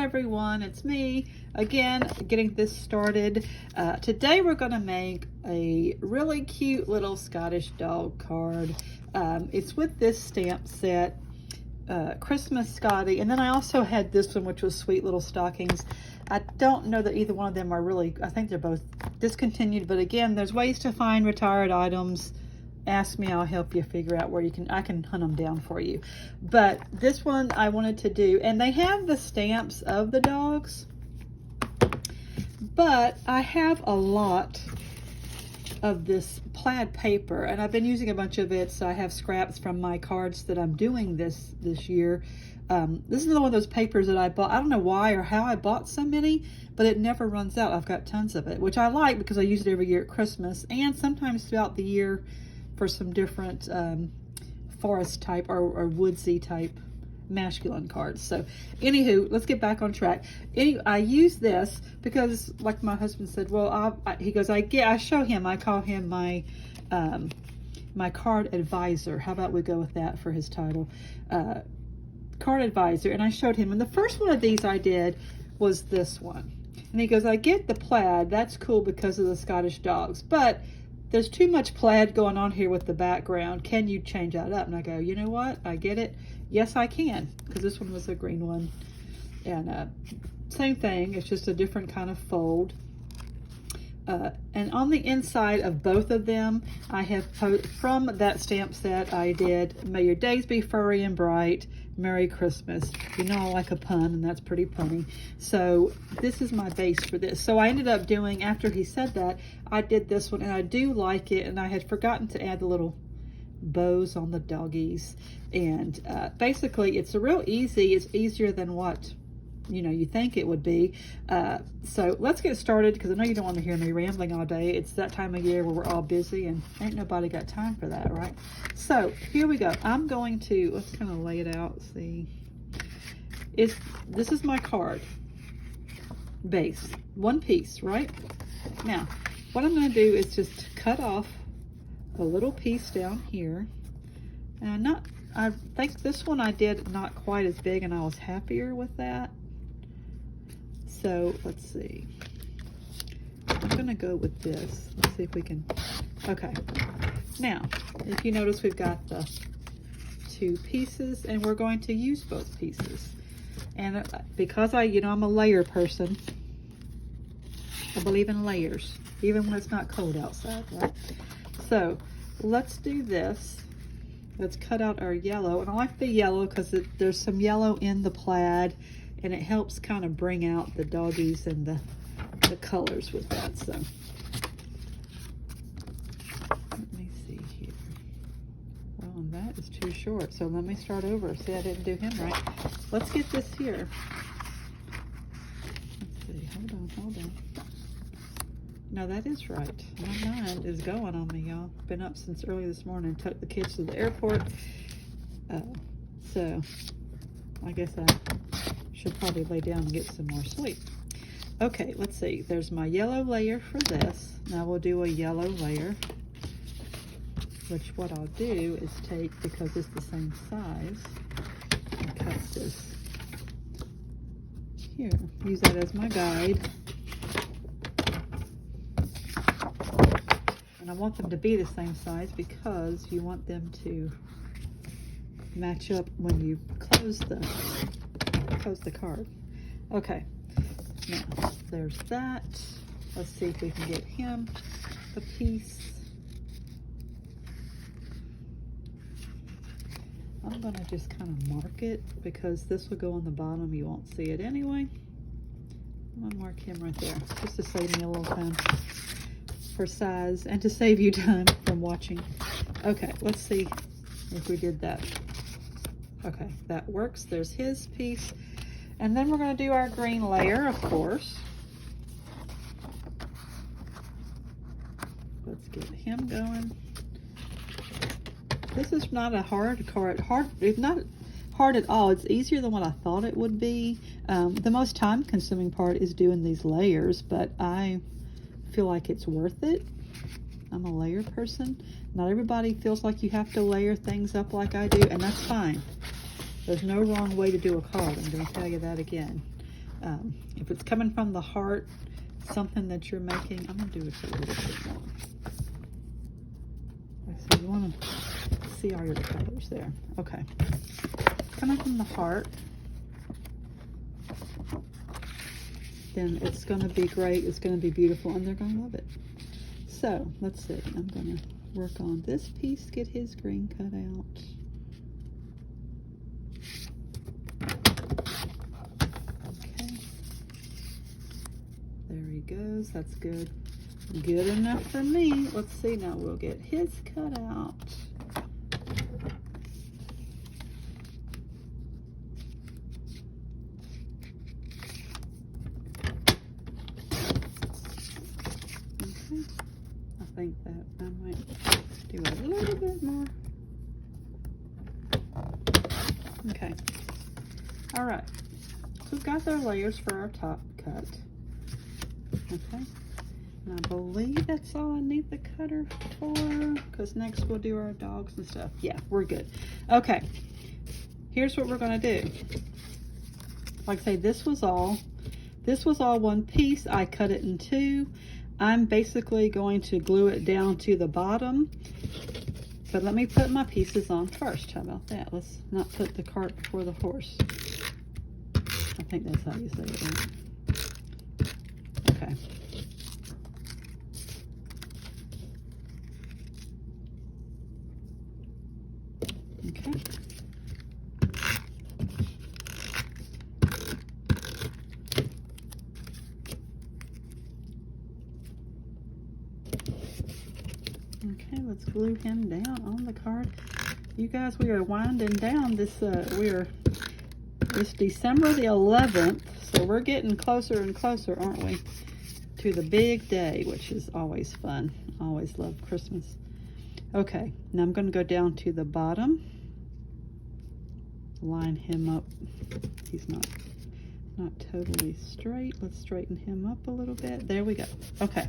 everyone, it's me again getting this started. Today we're going to make a really cute little Scottish dog card. It's with this stamp set, Christmas Scotty, and then I also had this one, which was Sweet Little Stockings. I don't know that either one of them are really, I think they're both discontinued, but again, there's ways to find retired items. Ask me, I'll help you figure out where you can, I can hunt them down for you. But this one I wanted to do, and they have the stamps of the dogs, but I have a lot of this plaid paper, and I've been using a bunch of it, so I have scraps from my cards that I'm doing this year. This is one of those papers that I bought. I don't know why or how I bought so many, but it never runs out. I've got tons of it, which I like because I use it every year at Christmas and sometimes throughout the year for some different forest type or woodsy type masculine cards. So anywho, let's get back on track. I use this because, like my husband said, well, he goes, I show him, I call him my my card advisor. How about we go with that for his title? Card advisor. And I showed him, and the first one of these I did was this one. And he goes, I get the plaid, that's cool because of the Scottish dogs, but there's too much plaid going on here with the background. Can you change that up? And I go, you know what? I get it. Yes, I can, because this one was a green one. And same thing. It's just a different kind of fold. And on the inside of both of them, I have from that stamp set, I did, may your days be furry and bright. Merry Christmas. You know I like a pun, and that's pretty punny. So this is my base for this. So I ended up doing, after he said that, I did this one, and I do like it, and I had forgotten to add the little bows on the doggies. And basically, it's a real easy. It's easier than what you think it would be. So let's get started, because I know you don't want to hear me rambling all day. It's that time of year where we're all busy and ain't nobody got time for that, right? So here we go. I'm going to, let's kind of lay it out. See, this is my card base, one piece, right? Now what I'm going to do is just cut off a little piece down here, and I think this one I did not quite as big, and I was happier with that. So let's see, I'm gonna go with this. Let's see if we can, okay. Now, if you notice, we've got the two pieces, and we're going to use both pieces. And because I'm a layer person, I believe in layers, even when it's not cold outside, right? So let's do this. Let's cut out our yellow, and I like the yellow because there's some yellow in the plaid, and it helps kind of bring out the doggies and the colors with that. So let me see here. Well, and that is too short, so let me start over. See, I didn't do him right. Let's get this here. Let's see, hold on. No, that is right. My mind is going on me, y'all. Been up since early this morning, took the kids to the airport. So I guess I should probably lay down and get some more sleep. Okay, let's see. There's my yellow layer for this. Now we'll do a yellow layer, which what I'll do is take, because it's the same size, and cut this here. Use that as my guide. And I want them to be the same size because you want them to match up when you close the card. Okay, now there's that. Let's see if we can get him a piece. I'm gonna just kind of mark it because this will go on the bottom. You won't see it anyway. I'm gonna mark him right there just to save me a little time for size and to save you time from watching. Okay, let's see if we did that. Okay, that works. There's his piece. And then we're going to do our green layer, of course. Let's get him going. This is not a hard card. It's not hard at all. It's easier than what I thought it would be. The most time-consuming part is doing these layers, but I feel like it's worth it. I'm a layer person. Not everybody feels like you have to layer things up like I do, and that's fine. There's no wrong way to do a card. I'm going to tell you that again. If it's coming from the heart, something that you're making, I'm gonna do it a little bit more. So you want to see all your colors there. Okay, coming from the heart, then it's going to be great. It's going to be beautiful, and they're going to love it. So let's see. I'm going to work on this piece, get his green cut out. Okay, there he goes. That's good. Good enough for me. Let's see, now we'll get his cut out. Okay, I think that I might do a little bit more. Okay, all right, so we've got their layers for our top cut. Okay. And I believe that's all I need the cutter for, because next we'll do our dogs and stuff. Yeah, we're good. Okay, here's what we're gonna do. Like I say, this was all one piece. I cut it in two. I'm basically going to glue it down to the bottom. But let me put my pieces on first. How about that? Let's not put the cart before the horse. I think that's how you say it, right? Okay. Okay. Okay, let's glue him down on the card. You guys, we are winding down this, it's December the 11th, so we're getting closer and closer, aren't we, to the big day, which is always fun. Always love Christmas. Okay, now I'm going to go down to the bottom. Line him up. He's not totally straight. Let's straighten him up a little bit. There we go. Okay,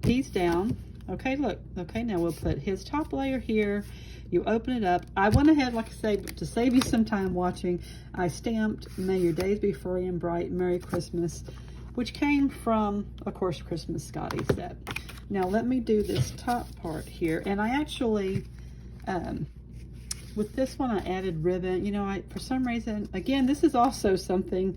he's down. Okay, look. Okay, now we'll put his top layer here. You open it up. I went ahead, like I say, to save you some time watching, I stamped May Your Days Be Free and Bright, Merry Christmas, which came from, of course, Christmas Scotties set. Now let me do this top part here, and I actually, with this one, I added ribbon. You know, for some reason, again, this is also something,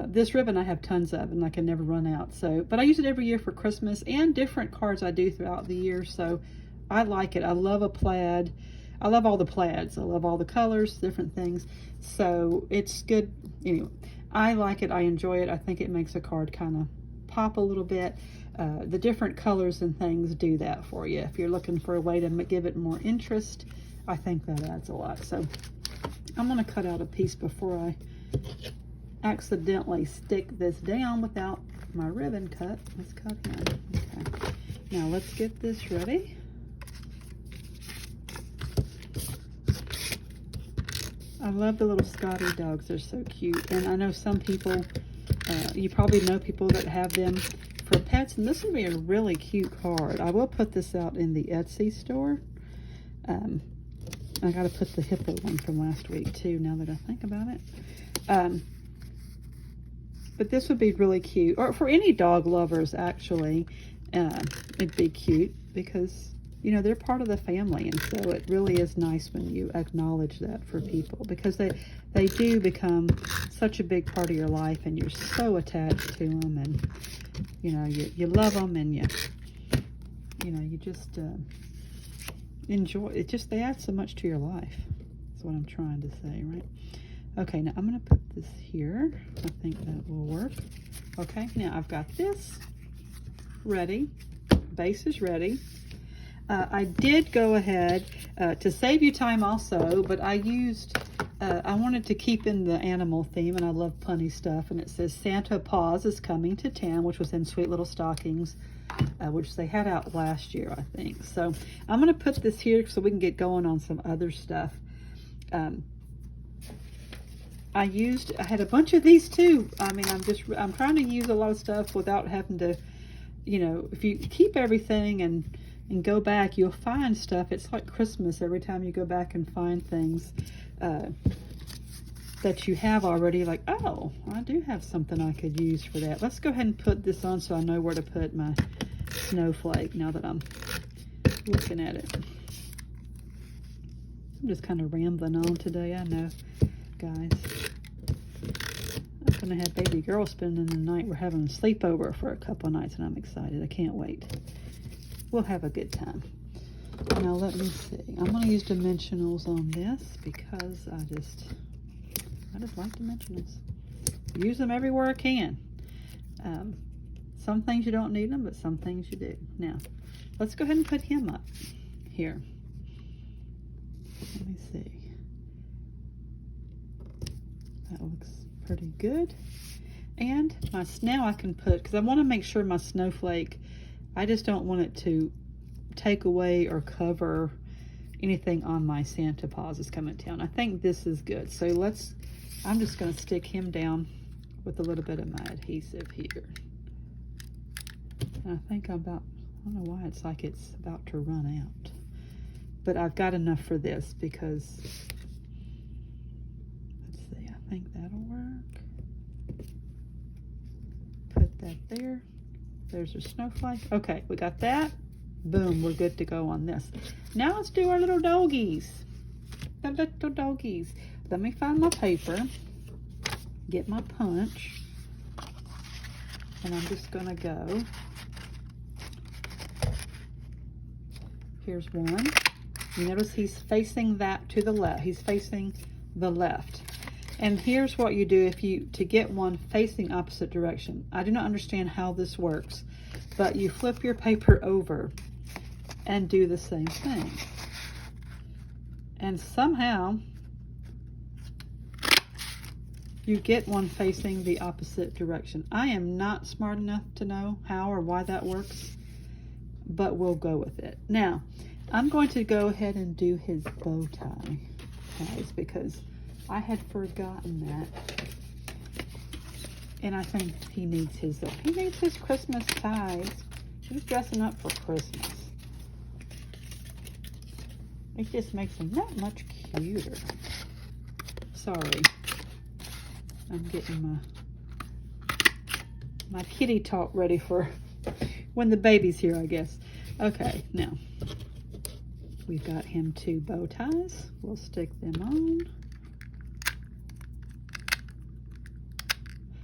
this ribbon I have tons of, and I can never run out. So, but I use it every year for Christmas and different cards I do throughout the year. So I like it. I love a plaid. I love all the plaids. I love all the colors, different things. So it's good. Anyway, I like it. I enjoy it. I think it makes a card kind of pop a little bit. The different colors and things do that for you. If you're looking for a way to give it more interest, I think that adds a lot. So I'm going to cut out a piece before I accidentally stick this down without my ribbon cut. Let's cut him. Okay. Now let's get this ready. I love the little Scotty dogs. They're so cute. And I know some people, you probably know people that have them for pets, and this would be a really cute card. I will put this out in the Etsy store. I got to put the hippo one from last week too, now that I think about it. But this would be really cute, or for any dog lovers actually. It'd be cute because, you know, they're part of the family, and so it really is nice when you acknowledge that for people, because they do become such a big part of your life, and you're so attached to them, and you know, you love them, and you know, you just enjoy it. Just, they add so much to your life. That's what I'm trying to say, right? Okay, now I'm going to put this here. I think that will work. Okay, now I've got this ready. Base is ready. I did go ahead to save you time also, but I used, I wanted to keep in the animal theme, and I love punny stuff, and it says Santa Paws is coming to town, which was in Sweet Little Stockings, which they had out last year, I think. So I'm going to put this here so we can get going on some other stuff. I had a bunch of these too. I mean, I'm trying to use a lot of stuff without having to, you know, if you keep everything and go back, you'll find stuff. It's like Christmas every time you go back and find things. that you have already, like, oh, I do have something I could use for that. Let's go ahead and put this on so I know where to put my snowflake now that I'm looking at it. I'm just kind of rambling on today, I know, guys. I'm gonna have baby girl spending the night. We're having a sleepover for a couple of nights and I'm excited. I can't wait. We'll have a good time. Now let me see. I'm gonna use dimensionals on this because I just like dimensionals. Use them everywhere I can. Some things you don't need them, but some things you do. Now, let's go ahead and put him up here. Let me see. That looks pretty good. And now I can put, because I want to make sure my snowflake, I just don't want it to take away or cover anything on my Santa Paws that's coming to town. I think this is good. So I'm just going to stick him down with a little bit of my adhesive here. And I think I don't know why it's like it's about to run out. But I've got enough for this because, let's see, I think that'll work. Put that there. There's a snowflake. Okay, we got that. Boom, we're good to go on this. Now let's do our little doggies. The little doggies. Let me find my paper, get my punch, and I'm just gonna go. Here's one. You notice he's facing that to the left. He's facing the left. And here's what you do to get one facing opposite direction. I do not understand how this works, but you flip your paper over and do the same thing. And somehow you get one facing the opposite direction. I am not smart enough to know how or why that works, but we'll go with it. Now, I'm going to go ahead and do his bow tie, guys, because I had forgotten that. And I think he needs his Christmas ties. He's dressing up for Christmas. It just makes him that much cuter. Sorry. I'm getting my kitty talk ready for when the baby's here, I guess. Okay, now we've got him 2 bow ties. We'll stick them on.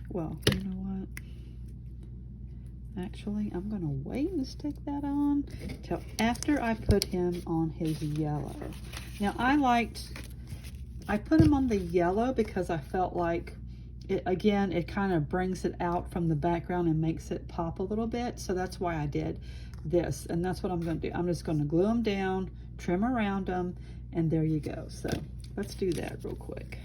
Well, you know what? Actually, I'm gonna wait and stick that on till after I put him on his yellow. Now I put him on the yellow because I felt like it kind of brings it out from the background and makes it pop a little bit. So that's why I did this. And that's what I'm going to do. I'm just going to glue them down, trim around them, and there you go. So let's do that real quick.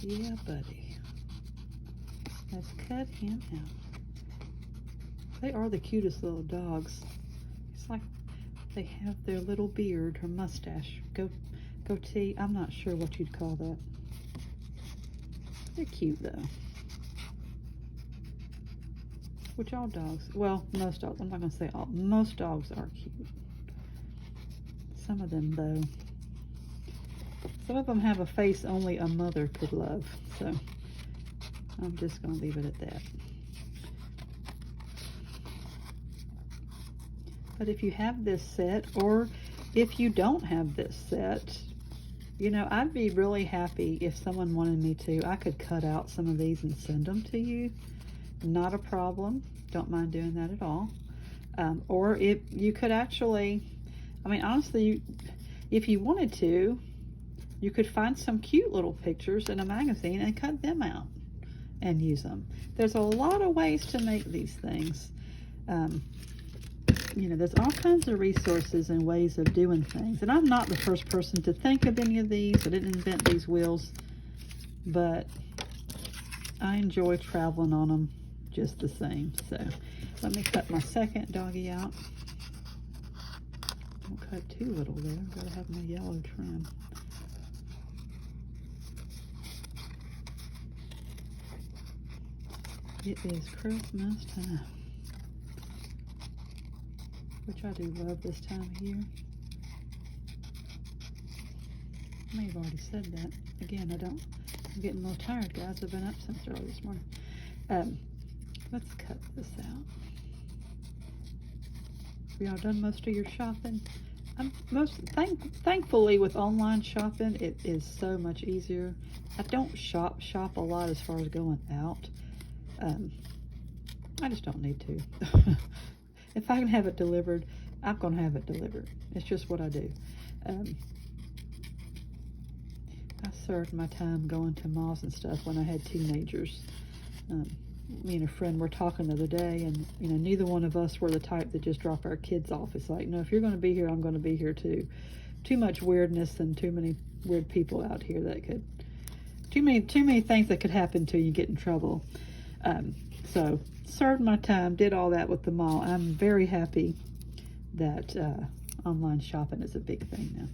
Yeah, buddy. Let's cut him out. They are the cutest little dogs. It's like they have their little beard or mustache, goatee. I'm not sure what you'd call that. They're cute though. Which all dogs, well, most dogs, I'm not going to say all, most dogs are cute. Some of them though. Some of them have a face only a mother could love, so I'm just going to leave it at that. But if you have this set, or if you don't have this set, you know, I'd be really happy if someone wanted me to. I could cut out some of these and send them to you. Not a problem. Don't mind doing that at all. Or if you could actually, I mean, honestly, if you wanted to, you could find some cute little pictures in a magazine and cut them out and use them. There's a lot of ways to make these things. You know, there's all kinds of resources and ways of doing things. And I'm not the first person to think of any of these. I didn't invent these wheels, but I enjoy traveling on them just the same. So let me cut my second doggy out. Don't cut too little there. I've got to have my yellow trim. It is Christmas time, which I do love this time of year. I may have already said that. Again, I'm getting a little tired, guys. I've been up since early this morning. Let's cut this out. Have y'all done most of your shopping? Thankfully, with online shopping, it is so much easier. I don't shop a lot as far as going out. I just don't need to. If I can have it delivered, I'm gonna have it delivered. It's just what I do. I served my time going to malls and stuff when I had teenagers. Me and a friend were talking the other day, and neither one of us were the type that just drop our kids off. It's like, no, if you're going to be here, I'm going to be here too. Too much weirdness and too many weird people out here that could, too many things that could happen to you, get in trouble. So served my time, did all that with the mall. I'm very happy that online shopping is a big thing now.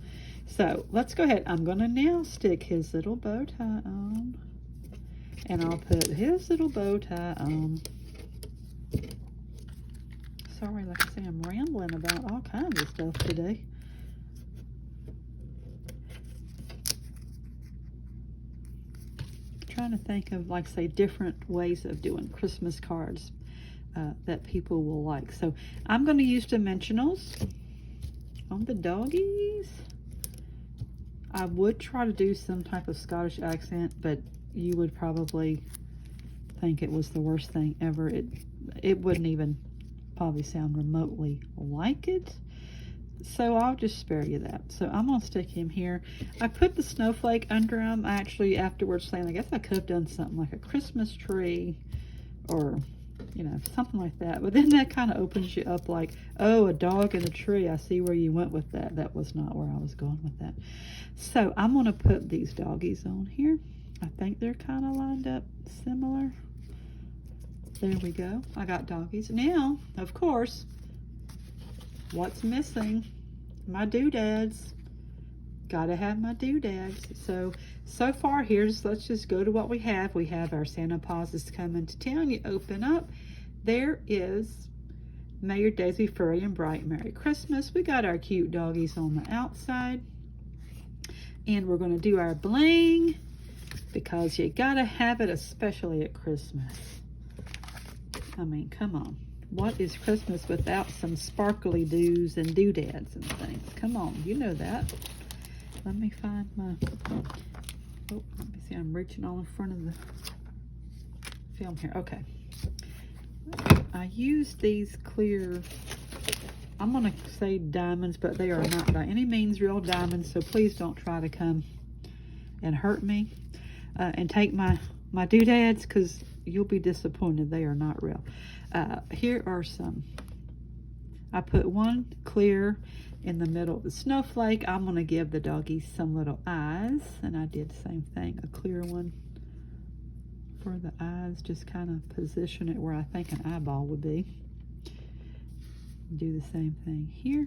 So let's go ahead. I'm going to now stick his little bow tie on. And I'll put his little bow tie on. Sorry, like I say, I'm rambling about all kinds of stuff today. Trying to think of, like, say, different ways of doing Christmas cards that people will like. So I'm going to use dimensionals on the doggies. I would try to do some type of Scottish accent, but you would probably think it was the worst thing ever. It wouldn't even probably sound remotely like it. So I'll just spare you that. So I'm gonna stick him here. I put the snowflake under him. I actually afterwards saying, I guess I could have done something like a Christmas tree or, something like that. But then that kind of opens you up like, oh, a dog and a tree. I see where you went with that. That was not where I was going with that. So I'm gonna put these doggies on here. I think they're kind of lined up similar. There we go. I got doggies. Now, of course, what's missing? My doodads. Gotta have my doodads. So far, let's just go to what we have. We have our Santa Paws is coming to town. You open up. There is May your days be furry and bright. Merry Christmas. We got our cute doggies on the outside. And we're going to do our bling, because you gotta have it, especially at Christmas. I mean, come on. What is Christmas without some sparkly doos and doodads and things? Come on, you know that. Let me find my, let me see, I'm reaching all in front of the film here. Okay. I use these clear, I'm gonna say diamonds, but they are not by any means real diamonds, so please don't try to come and hurt me. And take my doodads, because you'll be disappointed. They are not real. Here are some. I put one clear in the middle of the snowflake. I'm going to give the doggies some little eyes, and I did the same thing, a clear one for the eyes. Just kind of position it where I think an eyeball would be. Do the same thing here.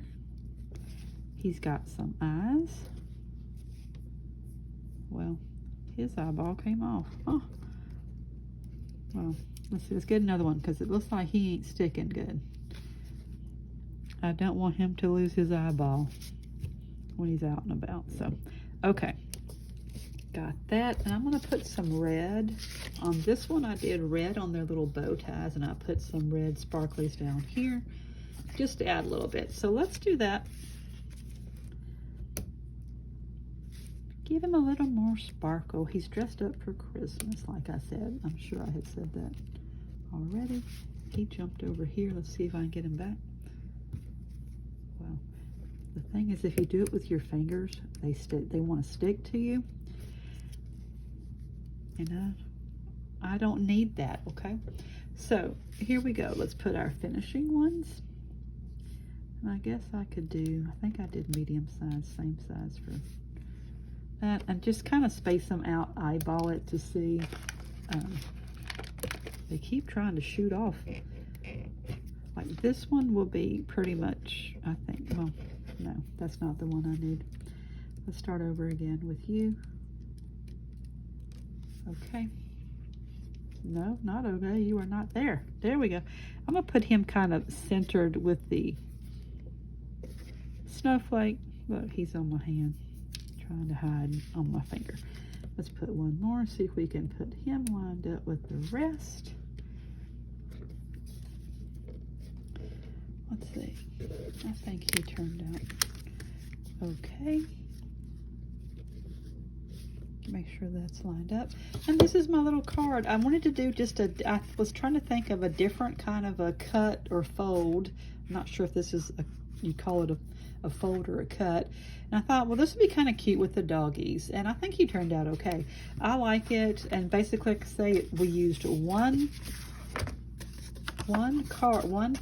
He's got some eyes. Well, his eyeball came off. Oh. Well, let's see. Let's get another one, because it looks like he ain't sticking good. I don't want him to lose his eyeball when he's out and about. So, okay. Got that. And I'm going to put some red on this one. I did red on their little bow ties, and I put some red sparklies down here just to add a little bit. So let's do that. Give him a little more sparkle. He's dressed up for Christmas, like I said. I'm sure I had said that already. He jumped over here. Let's see if I can get him back. Well, the thing is, if you do it with your fingers, they want to stick to you. And I don't need that, okay? So here we go. Let's put our finishing ones. And I guess I could do, I think I did medium size, same size for that, and just kind of space them out, eyeball it to see. They keep trying to shoot off. Like this one will be pretty much, I think, well, no, that's not the one I need. Let's start over again with you. Okay. No, not okay. You are not there. There we go. I'm going to put him kind of centered with the snowflake. Look, he's on my hand, trying to hide on my finger. Let's put one more, see if we can put him lined up with the rest. Let's see. I think he turned out okay. Make sure that's lined up. And this is my little card. I wanted to do just I was trying to think of a different kind of a cut or fold. I'm not sure if this is you call it a fold or a cut. And I thought, well, this would be kind of cute with the doggies. And I think he turned out okay. I like it. And basically, like I say, we used one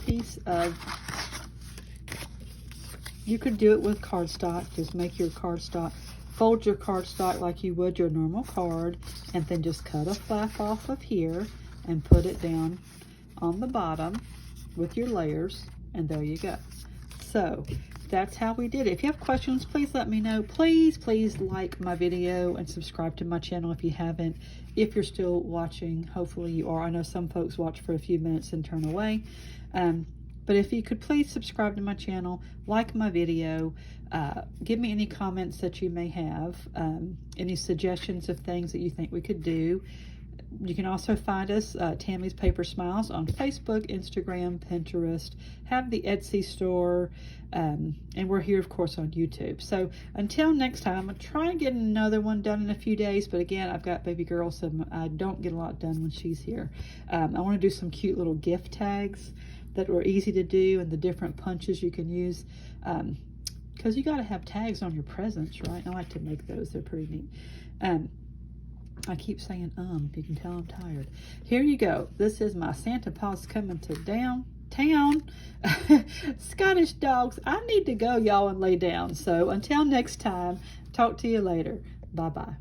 piece of, you could do it with cardstock. Just make your cardstock, fold your cardstock like you would your normal card, and then just cut a flap off of here and put it down on the bottom with your layers, and there you go. So that's how we did it. If you have questions, please let me know. Please like my video and subscribe to my channel if you haven't. If you're still watching, hopefully you are. I know some folks watch for a few minutes and turn away. But if you could please subscribe to my channel, like my video, give me any comments that you may have, any suggestions of things that you think we could do. You can also find us, Tammy's Paper Smiles, on Facebook, Instagram, Pinterest, have the Etsy store, and we're here, of course, on YouTube. So until next time, I'm going to try and get another one done in a few days, but again, I've got baby girl, so I don't get a lot done when she's here. I want to do some cute little gift tags that were easy to do, and the different punches you can use, because you got to have tags on your presents, right? I like to make those. They're pretty neat. I keep saying you can tell I'm tired. Here you go. This is my Santa Paws coming to downtown. Scottish dogs. I need to go, y'all, and lay down. So until next time, talk to you later. Bye-bye.